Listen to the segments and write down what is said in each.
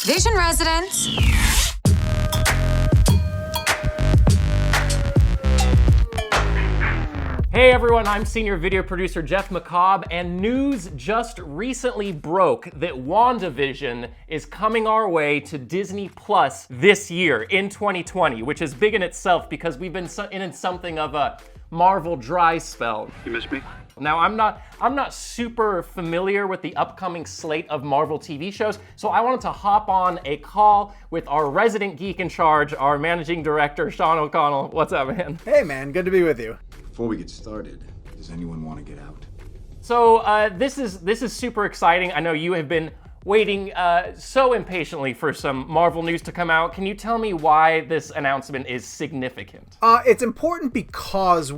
Vision residents. Hey everyone, I'm senior video producer Jeff McCobb, and news just recently broke that WandaVision is coming our way to Disney Plus this year in 2020, which is big in itself because we've been in something of a Marvel dry spell. You miss me? Now, I'm not super familiar with the upcoming slate of Marvel TV shows, so I wanted to hop on a call with our resident geek in charge, our managing director, Sean O'Connell. What's up, man? Hey, man. Good to be with you. Before we get started, does anyone want to get out? So this is super exciting. I know you have been waiting so impatiently for some Marvel news to come out. Can you tell me why this announcement is significant? It's important because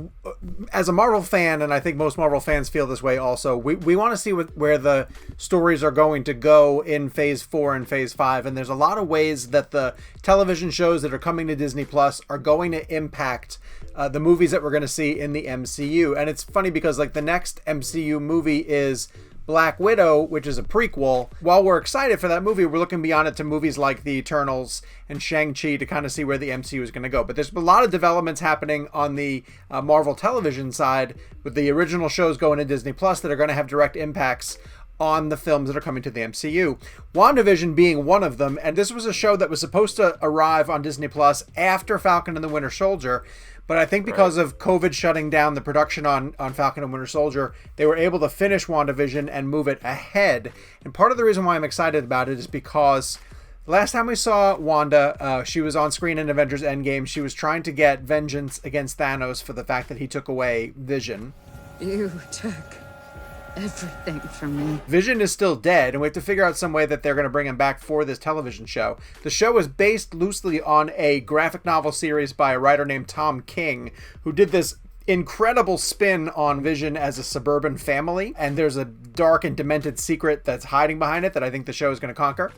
as a Marvel fan, and I think most Marvel fans feel this way also, we want to see where the stories are going to go in Phase 4 and Phase 5. And there's a lot of ways that the television shows that are coming to Disney Plus are going to impact the movies that we're going to see in the MCU. And it's funny because like the next MCU movie is Black Widow, which is a prequel. While we're excited for that movie, we're looking beyond it to movies like The Eternals and Shang-Chi to kind of see where the MCU is going to go. But there's a lot of developments happening on the Marvel television side with the original shows going to Disney Plus that are going to have direct impacts on the films that are coming to the MCU. WandaVision being one of them, and this was a show that was supposed to arrive on Disney Plus after Falcon and the Winter Soldier. But I think because of COVID shutting down the production on Falcon and Winter Soldier, they were able to finish WandaVision and move it ahead. And part of the reason why I'm excited about it is because last time we saw Wanda, she was on screen in Avengers Endgame. She was trying to get vengeance against Thanos for the fact that he took away Vision. You took everything from me. Vision is still dead, and we have to figure out some way that they're going to bring him back for this television show. The show is based loosely on a graphic novel series by a writer named Tom King, who did this incredible spin on Vision as a suburban family, and there's a dark and demented secret that's hiding behind it that I think the show is going to conquer.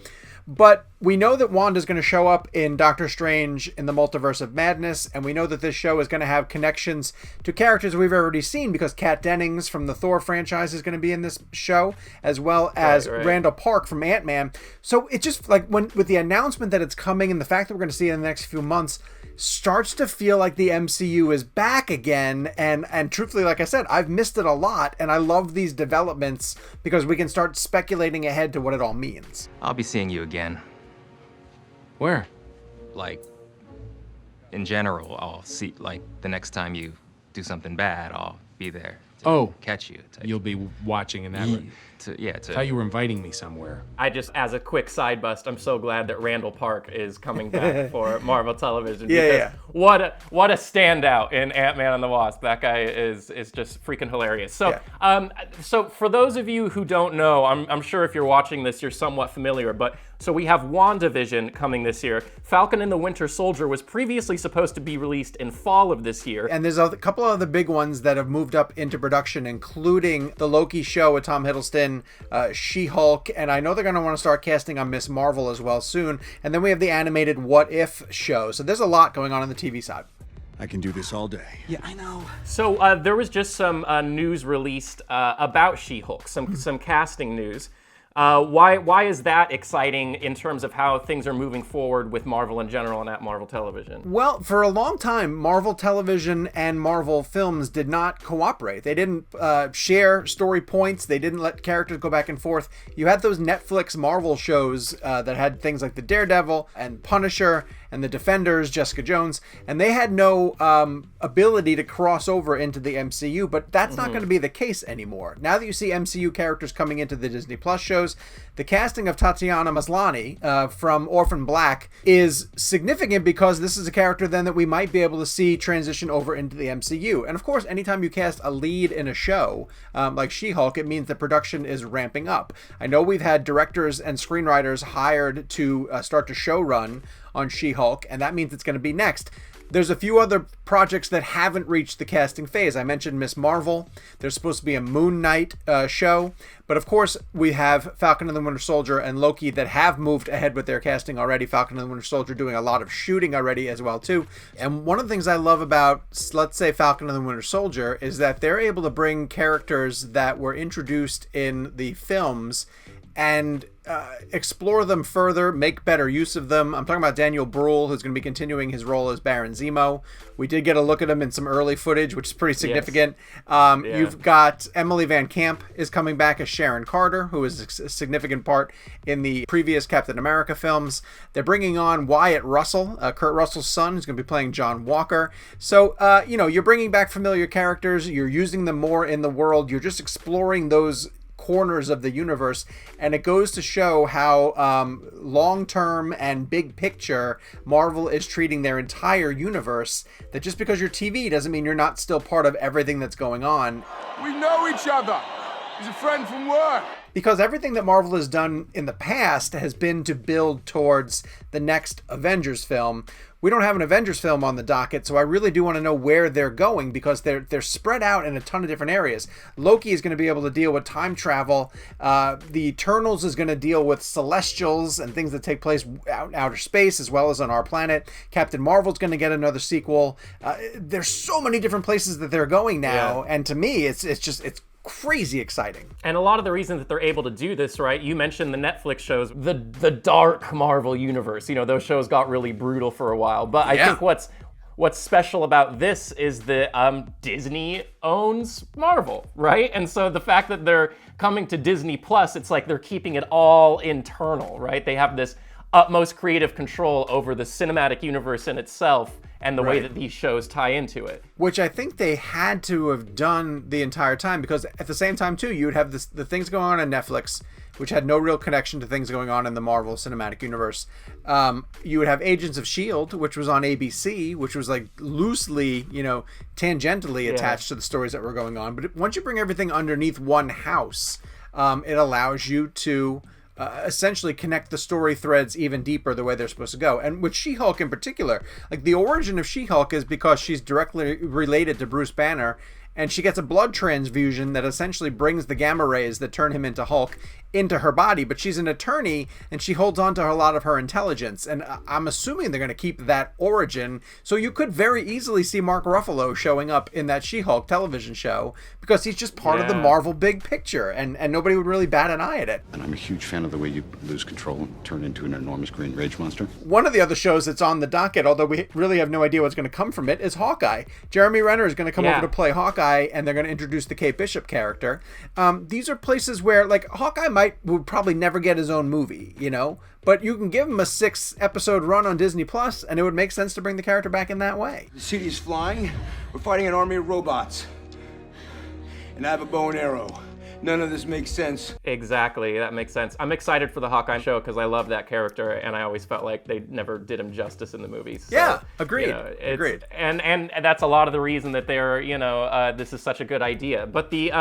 But we know that Wanda's going to show up in Doctor Strange in the Multiverse of Madness, and we know that this show is going to have connections to characters we've already seen because Kat Dennings from the Thor franchise is going to be in this show, as well as Randall Park from Ant-Man. So it just, like, with the announcement that it's coming and the fact that we're going to see it in the next few months, starts to feel like the MCU is back again. And truthfully, like I said, I've missed it a lot, and I love these developments because we can start speculating ahead to what it all means. I'll be seeing you again. Where? Like, in general, I'll see, like, the next time you do something bad, I'll be there to catch you. You'll be watching in that room. I thought you were inviting me somewhere. I just, as a quick side bust, I'm so glad that Randall Park is coming back for Marvel Television. Yeah. What a standout in Ant-Man and the Wasp. That guy is just freaking hilarious. So, so for those of you who don't know, I'm sure if you're watching this, you're somewhat familiar, but so we have WandaVision coming this year. Falcon and the Winter Soldier was previously supposed to be released in fall of this year. And there's a couple of the big ones that have moved up into production, including the Loki show with Tom Hiddleston, She-Hulk, and I know they're going to want to start casting on Miss Marvel as well soon. And then we have the animated What If show. So there's a lot going on the TV side. I can do this all day. Yeah, I know. So there was just some news released about She-Hulk, some casting news. Why is that exciting in terms of how things are moving forward with Marvel in general and at Marvel Television? Well, for a long time, Marvel Television and Marvel Films did not cooperate. They didn't share story points. They didn't let characters go back and forth. You had those Netflix Marvel shows that had things like the Daredevil and Punisher and the Defenders, Jessica Jones, and they had no ability to cross over into the MCU, but that's not going to be the case anymore. Now that you see MCU characters coming into the Disney Plus shows, the casting of Tatiana Maslany from Orphan Black is significant because this is a character then that we might be able to see transition over into the MCU. And of course, anytime you cast a lead in a show like She-Hulk, it means the production is ramping up. I know we've had directors and screenwriters hired to start to show run on She-Hulk, and that means it's going to be next. There's a few other projects that haven't reached the casting phase. I mentioned Miss Marvel. There's supposed to be a Moon Knight show. But of course, we have Falcon and the Winter Soldier and Loki that have moved ahead with their casting already. Falcon and the Winter Soldier doing a lot of shooting already as well, too. And one of the things I love about, let's say, Falcon and the Winter Soldier is that they're able to bring characters that were introduced in the films and explore them further, make better use of them. I'm talking about Daniel Bruhl, who's going to be continuing his role as Baron Zemo. We did get a look at him in some early footage, which is pretty significant. Yes. You've got Emily Van Camp is coming back as Sharon Carter, who is a significant part in the previous Captain America films. They're bringing on Wyatt Russell, Kurt Russell's son, who's going to be playing John Walker. So, you're bringing back familiar characters. You're using them more in the world. You're just exploring those corners of the universe, and it goes to show how long-term and big picture Marvel is treating their entire universe, that just because you're TV doesn't mean you're not still part of everything that's going on. We know each other. He's a friend from work. Because everything that Marvel has done in the past has been to build towards the next Avengers film. We don't have an Avengers film on the docket, so I really do want to know where they're going, because they're spread out in a ton of different areas. Loki is going to be able to deal with time travel. The Eternals is going to deal with celestials and things that take place out in outer space as well as on our planet. Captain Marvel's going to get another sequel. There's so many different places that they're going now, and to me, it's crazy exciting. And a lot of the reasons that they're able to do this, right? You mentioned the Netflix shows, the dark Marvel universe. Those shows got really brutal for a while. But I think what's special about this is that Disney owns Marvel, right? And so the fact that they're coming to Disney Plus, it's like they're keeping it all internal, right? They have this utmost creative control over the cinematic universe in itself and the way that these shows tie into it. Which I think they had to have done the entire time, because at the same time, too, you would have the things going on Netflix, which had no real connection to things going on in the Marvel Cinematic Universe. You would have Agents of S.H.I.E.L.D., which was on ABC, which was like loosely, tangentially attached to the stories that were going on. But once you bring everything underneath one house, it allows you to essentially connect the story threads even deeper the way they're supposed to go. And with She-Hulk in particular, like the origin of She-Hulk is because she's directly related to Bruce Banner, and she gets a blood transfusion that essentially brings the gamma rays that turn him into Hulk into her body. But she's an attorney, and she holds on to a lot of her intelligence. And I'm assuming they're going to keep that origin. So you could very easily see Mark Ruffalo showing up in that She-Hulk television show, because he's just part of the Marvel big picture, and nobody would really bat an eye at it. And I'm a huge fan of the way you lose control and turn into an enormous green rage monster. One of the other shows that's on the docket, although we really have no idea what's going to come from it, is Hawkeye. Jeremy Renner is going to come over to play Hawkeye, and they're going to introduce the Kate Bishop character. These are places where, like, Hawkeye would probably never get his own movie, but you can give him a 6-episode run on Disney Plus, and it would make sense to bring the character back in that way. The city's flying. We're fighting an army of robots. And I have a bow and arrow. None of this makes sense. Exactly, that makes sense. I'm excited for the Hawkeye show because I love that character, and I always felt like they never did him justice in the movies. So, agreed. Agreed. And that's a lot of the reason that they're, this is such a good idea. But the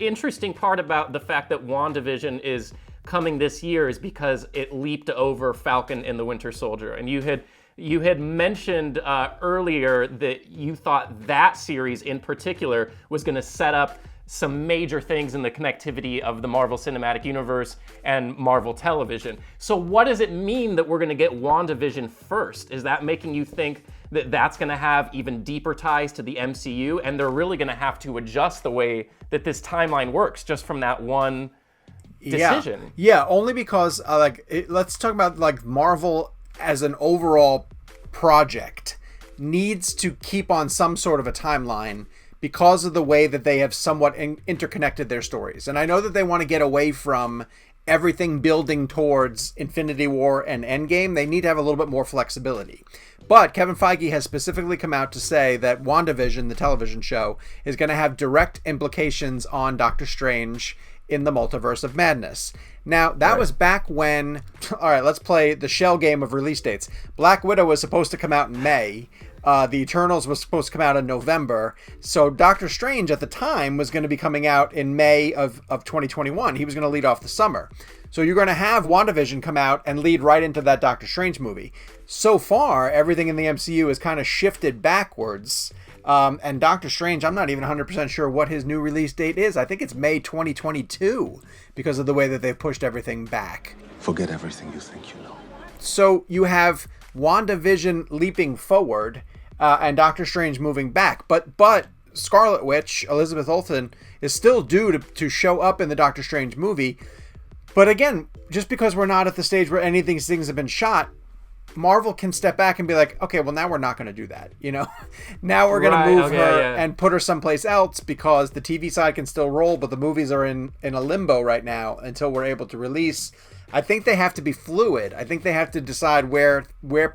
interesting part about the fact that WandaVision is coming this year is because it leaped over Falcon and the Winter Soldier, and you had mentioned earlier that you thought that series in particular was going to set up some major things in the connectivity of the Marvel Cinematic Universe and Marvel Television. So what does it mean that we're going to get WandaVision first? Is that making you think that that's going to have even deeper ties to the MCU, and they're really going to have to adjust the way that this timeline works just from that one decision? Yeah, only because let's talk about Marvel as an overall project needs to keep on some sort of a timeline because of the way that they have somewhat interconnected their stories. And I know that they want to get away from everything building towards Infinity War and Endgame. They need to have a little bit more flexibility. But Kevin Feige has specifically come out to say that WandaVision, the television show, is going to have direct implications on Doctor Strange in the Multiverse of Madness. Now, that was back when... All right, let's play the shell game of release dates. Black Widow was supposed to come out in May. The Eternals was supposed to come out in November. So Doctor Strange at the time was going to be coming out in May of 2021. He was going to lead off the summer. So you're going to have WandaVision come out and lead right into that Doctor Strange movie. So far, everything in the MCU has kind of shifted backwards. And Doctor Strange, I'm not even 100% sure what his new release date is. I think it's May 2022 because of the way that they've pushed everything back. Forget everything you think you know. So you have WandaVision leaping forward and Doctor Strange moving back. But Scarlet Witch, Elizabeth Olsen, is still due to show up in the Doctor Strange movie. But again, just because we're not at the stage where any of these things have been shot, Marvel can step back and be like, okay, well, now we're not going to do that. Now we're going to move her and put her someplace else because the TV side can still roll, but the movies are in a limbo right now until we're able to release. I think they have to be fluid. I think they have to decide where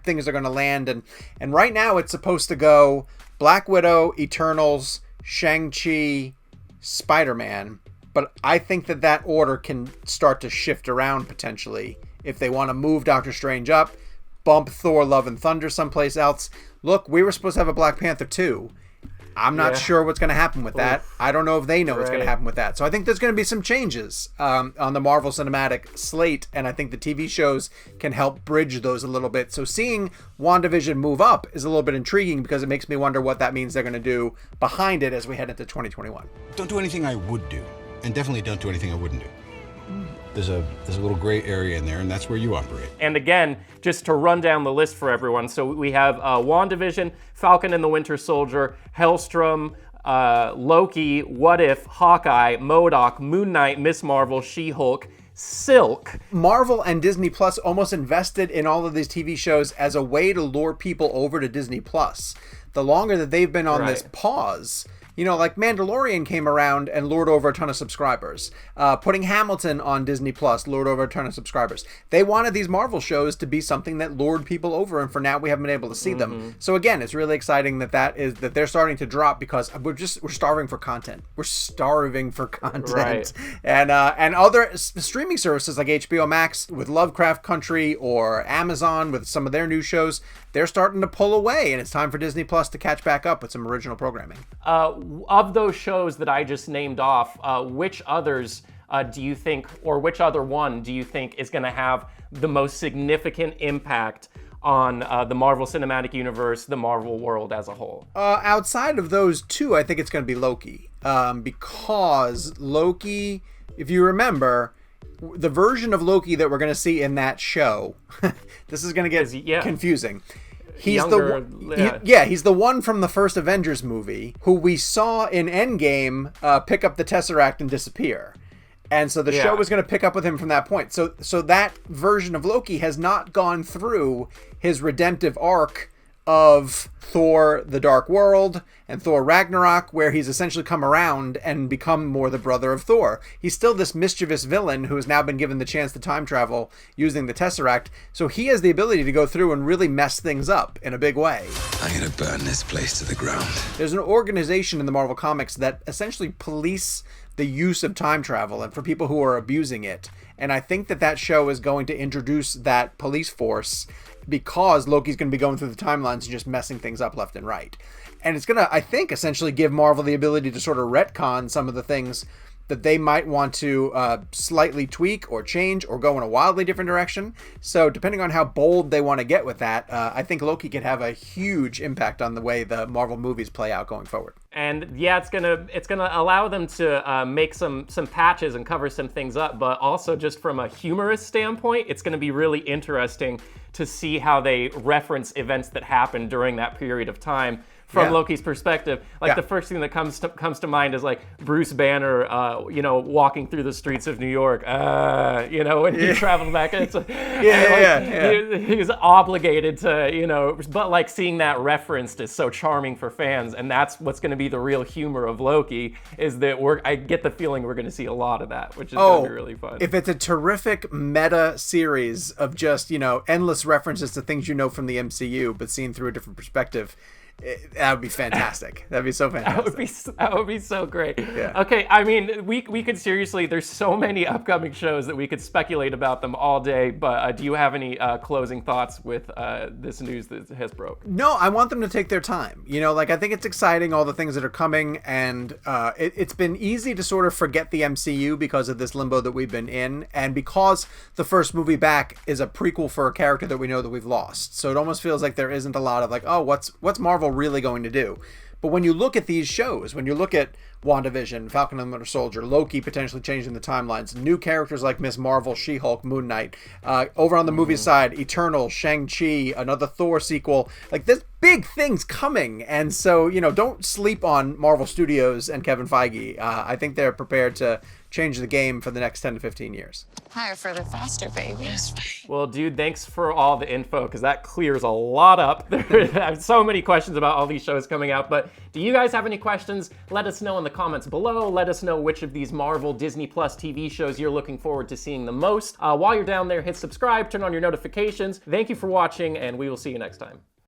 things are going to land. And right now it's supposed to go Black Widow, Eternals, Shang-Chi, Spider-Man. But I think that order can start to shift around potentially if they want to move Doctor Strange up, bump Thor Love and Thunder someplace else. Look, we were supposed to have a Black Panther 2. I'm not sure what's going to happen with that. I don't know if they know what's going to happen with that. So I think there's going to be some changes on the Marvel Cinematic slate, and I think the TV shows can help bridge those a little bit. So seeing WandaVision move up is a little bit intriguing because it makes me wonder what that means they're going to do behind it as we head into 2021. Don't do anything I would do, and definitely don't do anything I wouldn't do. There's a little gray area in there, and that's where you operate. And again, just to run down the list for everyone, so we have WandaVision, Falcon and the Winter Soldier, Hellstrom, Loki, What If, Hawkeye, MODOK, Moon Knight, Miss Marvel, She-Hulk, Silk. Marvel and Disney Plus almost invested in all of these TV shows as a way to lure people over to Disney Plus. The longer that they've been on this pause, like Mandalorian came around and lured over a ton of subscribers. Putting Hamilton on Disney Plus lured over a ton of subscribers. They wanted these Marvel shows to be something that lured people over, and for now we haven't been able to see them. So again, it's really exciting that they're starting to drop because we're starving for content. We're starving for content. Right. And other streaming services like HBO Max with Lovecraft Country or Amazon with some of their new shows, they're starting to pull away, and it's time for Disney Plus to catch back up with some original programming. Of those shows that I just named off, which others do you think, or which other one do you think is going to have the most significant impact on the Marvel Cinematic Universe, the Marvel world as a whole? Outside of those two, I think it's going to be Loki. Because Loki, if you remember, the version of Loki that we're going to see in that show, this is going to get confusing. He's he's the one from the first Avengers movie who we saw in Endgame pick up the Tesseract and disappear. And so the show was going to pick up with him from that point. So that version of Loki has not gone through his redemptive arc of Thor: The Dark World and Thor: Ragnarok, where he's essentially come around and become more the brother of Thor. He's still this mischievous villain who has now been given the chance to time travel using the Tesseract. So he has the ability to go through and really mess things up in a big way. I'm gonna burn this place to the ground. There's an organization in the Marvel Comics that essentially police the use of time travel and for people who are abusing it. And I think that show is going to introduce that police force because Loki's going to be going through the timelines and just messing things up left and right. And it's going to, I think, essentially give Marvel the ability to sort of retcon some of the things that they might want to slightly tweak or change or go in a wildly different direction. So depending on how bold they want to get with that, I think Loki could have a huge impact on the way the Marvel movies play out going forward. And yeah, it's gonna allow them to make some patches and cover some things up, but also just from a humorous standpoint, it's gonna be really interesting to see how they reference events that happened during that period of time from Loki's perspective. Like the first thing that comes to mind is like Bruce Banner, walking through the streets of New York, when he traveled back. It's he's obligated to, but like seeing that referenced is so charming for fans, and that's what's going to be the real humor of Loki. Is that I get the feeling we're going to see a lot of that, which is going to be really fun. If it's a terrific meta series of just endless references to things from the MCU, but seen through a different perspective. That would be fantastic. That'd be so fantastic. That would be so great. Yeah. Okay, I mean, we could seriously, there's so many upcoming shows that we could speculate about them all day, but do you have any closing thoughts with this news that has broke? No, I want them to take their time. I think it's exciting, all the things that are coming, and it's been easy to sort of forget the MCU because of this limbo that we've been in, and because the first movie back is a prequel for a character that we know that we've lost. So it almost feels like there isn't a lot of what's Marvel really going to do. But when you look at these shows, when you look at WandaVision, Falcon and the Winter Soldier, Loki potentially changing the timelines, new characters like Miss Marvel, She-Hulk, Moon Knight, over on the movie side, Eternal, Shang-Chi, another Thor sequel, there's big things coming. And so, don't sleep on Marvel Studios and Kevin Feige. I think they're prepared to change the game for the next 10 to 15 years. Higher, further, faster, baby. Well, dude, thanks for all the info, because that clears a lot up. I have so many questions about all these shows coming out, but do you guys have any questions? Let us know in the comments below. Let us know which of these Marvel Disney Plus TV shows you're looking forward to seeing the most. While you're down there, hit subscribe, turn on your notifications. Thank you for watching, and we will see you next time.